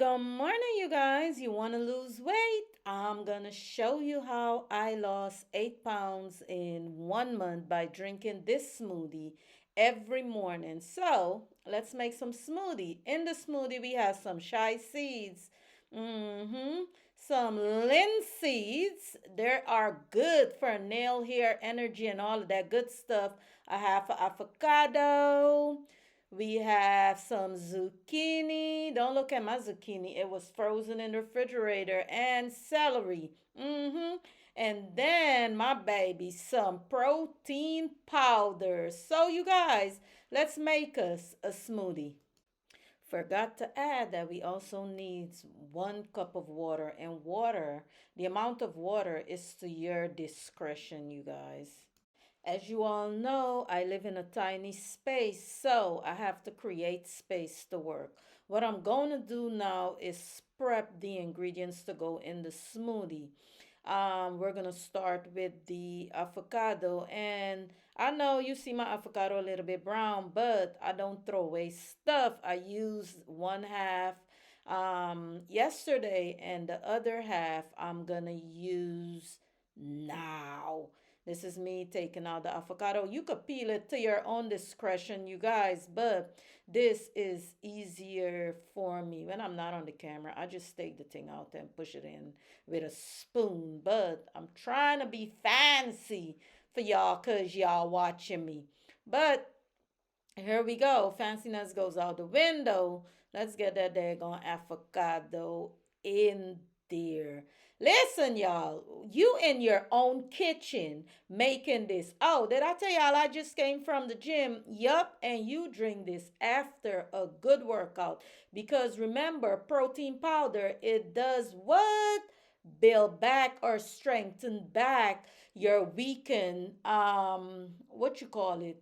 Good morning, you guys. You want to lose weight? I'm going to show you how I lost 8 pounds in 1 month by drinking this smoothie every morning. So, let's make some smoothie. In the smoothie, we have some chai seeds, mm-hmm, some linseeds. They are good for nail hair, energy, and all of that good stuff. I have avocado. We have some zucchini. Don't look at my zucchini. It was frozen in the refrigerator. And celery. And then, my baby, some protein powder. So, you guys, let's make us a smoothie. Forgot to add that we also need 1 cup of water. And water, the amount of water is to your discretion, you guys. As you all know, I live in a tiny space, so I have to create space to work. What I'm going to do now is prep the ingredients to go in the smoothie. We're going to start with the avocado, and I know you see my avocado a little bit brown, but I don't throw away stuff. I used one half yesterday, and the other half I'm going to use now. This is me taking out the avocado. You could peel it to your own discretion, you guys, but this is easier for me. When I'm not on the camera, I just take the thing out and push it in with a spoon. But I'm trying to be fancy for y'all because y'all watching me. But here we go. Fanciness goes out the window. Let's get that daggone avocado in there. Listen, y'all, you in your own kitchen making this. Oh, did I tell y'all I just came from the gym? Yup, and you drink this after a good workout. Because remember, protein powder, it does what? Build back or strengthen back your weakened, what you call it?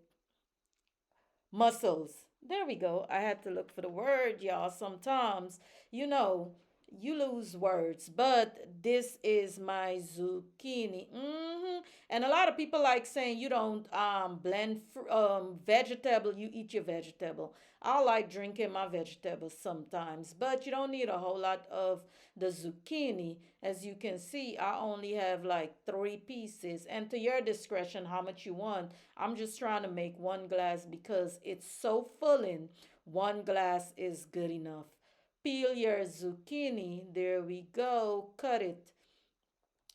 Muscles. There we go. I had to look for the word, y'all. Sometimes, you know, you lose words, but this is my zucchini. And a lot of people like saying you don't blend vegetable. You eat your vegetable. I like drinking my vegetables sometimes, but you don't need a whole lot of the zucchini. As you can see, I only have like 3 pieces, and to your discretion, how much you want. I'm just trying to make 1 glass because it's so filling. 1 glass is good enough. Peel your zucchini. There we go. Cut it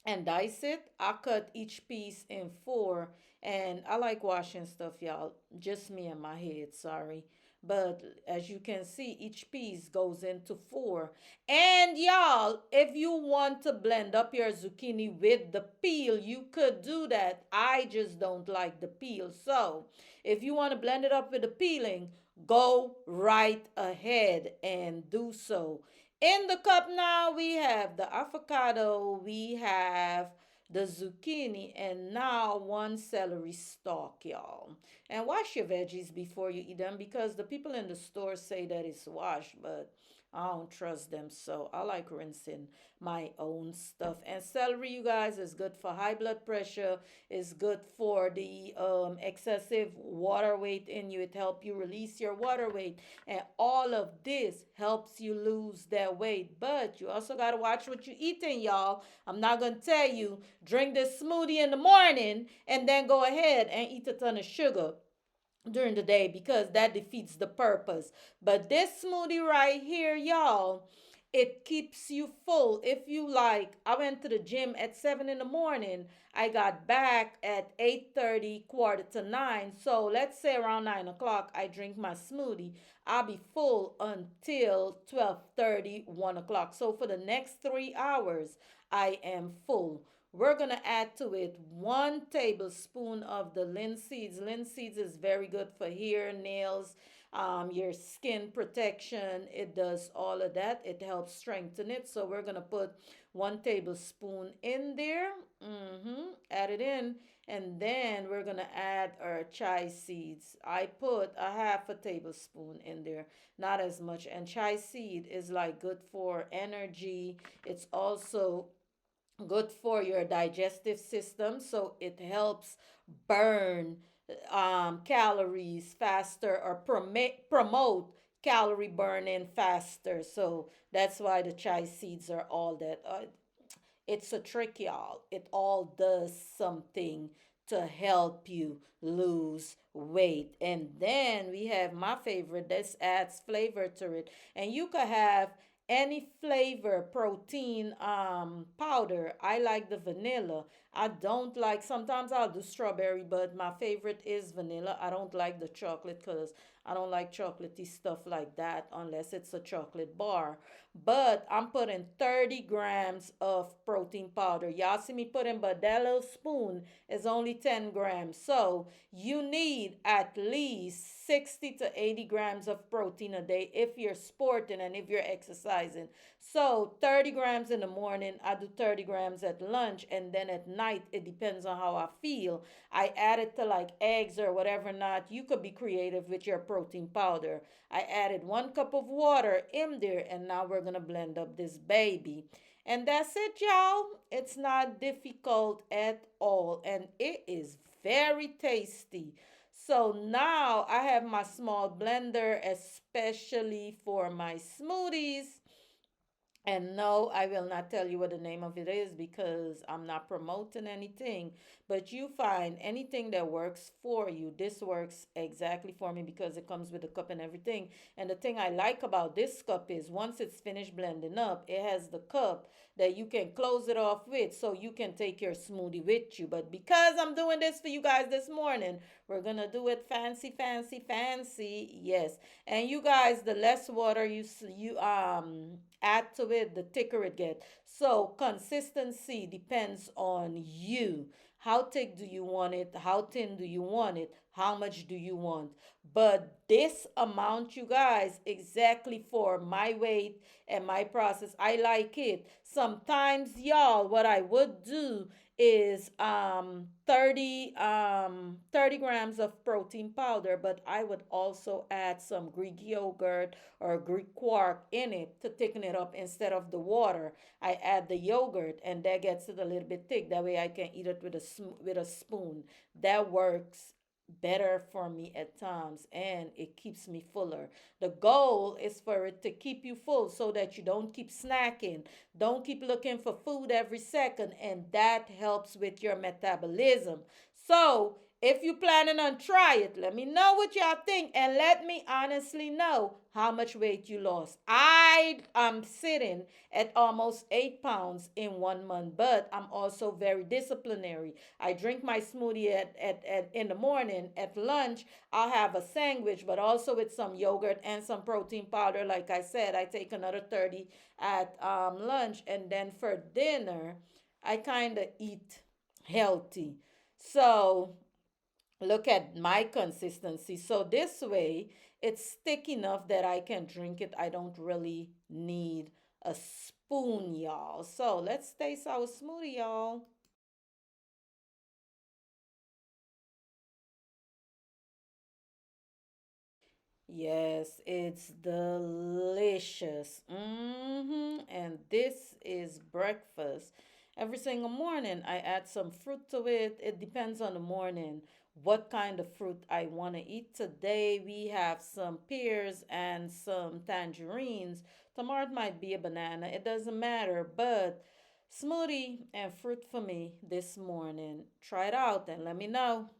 and dice it. I cut each piece in four, and I like washing stuff, y'all. Just me and my head, sorry. But as you can see, each piece goes into four. And y'all, if you want to blend up your zucchini with the peel, you could do that. I just don't like the peel. So if you want to blend it up with the peeling, go right ahead and do so. In the cup now, we have the avocado, we have the zucchini, and now 1 celery stalk, y'all. And wash your veggies before you eat them because the people in the store say that it's washed, but I don't trust them. So I like rinsing my own stuff. And celery, you guys, is good for high blood pressure, is good for the excessive water weight in you. It helps you release your water weight. And all of this helps you lose that weight. But you also got to watch what you're eating, y'all. I'm not going to tell you, drink this smoothie in the morning and then go ahead and eat a ton of sugar during the day because that defeats the purpose. But this smoothie right here, y'all, it keeps you full. If you like, I went to the gym at 7 in the morning. I got back at 8:30, quarter to 9. So let's say around 9 o'clock, I drink my smoothie. I'll be full until 12:30, 1 o'clock. So for the next 3 hours, I am full. We're going to add to it 1 tablespoon of the linseeds. Linseeds is very good for hair, nails, your skin protection. It does all of that. It helps strengthen it. So we're going to put 1 tablespoon in there. Add it in. And then we're going to add our chai seeds. I put a half a tablespoon in there, not as much. And chai seed is like good for energy. It's also good for your digestive system, so it helps burn calories faster or promote calorie burning faster. So that's why the chai seeds are all that. It's a trick, y'all. It all does something to help you lose weight. And then we have my favorite. This adds flavor to it. And you could have any flavor protein powder. I like the vanilla. I don't like, sometimes I'll do strawberry, but my favorite is vanilla. I don't like the chocolate because I don't like chocolatey stuff like that unless it's a chocolate bar. But I'm putting 30 grams of protein powder. Y'all see me putting, but that little spoon is only 10 grams. So you need at least 60 to 80 grams of protein a day if you're sporting and if you're exercising. So 30 grams in the morning, I do 30 grams at lunch, and then at night, it depends on how I feel. I add it to like eggs or whatever not. You could be creative with your protein powder. I added 1 cup of water in there, and now we're gonna blend up this baby. And that's it, y'all. It's not difficult at all, and it is very tasty. So now I have my small blender, especially for my smoothies. And no, I will not tell you what the name of it is because I'm not promoting anything. But you find anything that works for you. This works exactly for me because it comes with a cup and everything. And the thing I like about this cup is once it's finished blending up, it has the cup that you can close it off with so you can take your smoothie with you. But because I'm doing this for you guys this morning, we're going to do it fancy, fancy, fancy. Yes. And you guys, the less water you add to it, the thicker it gets. So consistency depends on you. How thick do you want it? How thin do you want it? How much do you want? But this amount, you guys, exactly for my weight and my process, I like it. Sometimes, y'all, what I would do is 30 grams of protein powder, but I would also add some Greek yogurt or Greek quark in it to thicken it up instead of the water. I add the yogurt, and that gets it a little bit thick. That way I can eat it with with a spoon. That works better for me at times, and it keeps me fuller. The goal is for it to keep you full so that you don't keep snacking, don't keep looking for food every second, and that helps with your metabolism. So if you're planning on try it, let me know what y'all think, and let me honestly know how much weight you lost. I am sitting at almost 8 pounds in 1 month, but I'm also very disciplinary. I drink my smoothie in the morning. At lunch, I'll have a sandwich, but also with some yogurt and some protein powder. Like I said, I take another 30 at lunch, and then for dinner, I kind of eat healthy. So look at my consistency. So this way, it's thick enough that I can drink it. I don't really need a spoon, y'all. So let's taste our smoothie, y'all. Yes, it's delicious. And this is breakfast. Every single morning, I add some fruit to it. It depends on the morning what kind of fruit I want to eat. Today, we have some pears and some tangerines. Tomorrow, it might be a banana. It doesn't matter. But smoothie and fruit for me this morning. Try it out and let me know.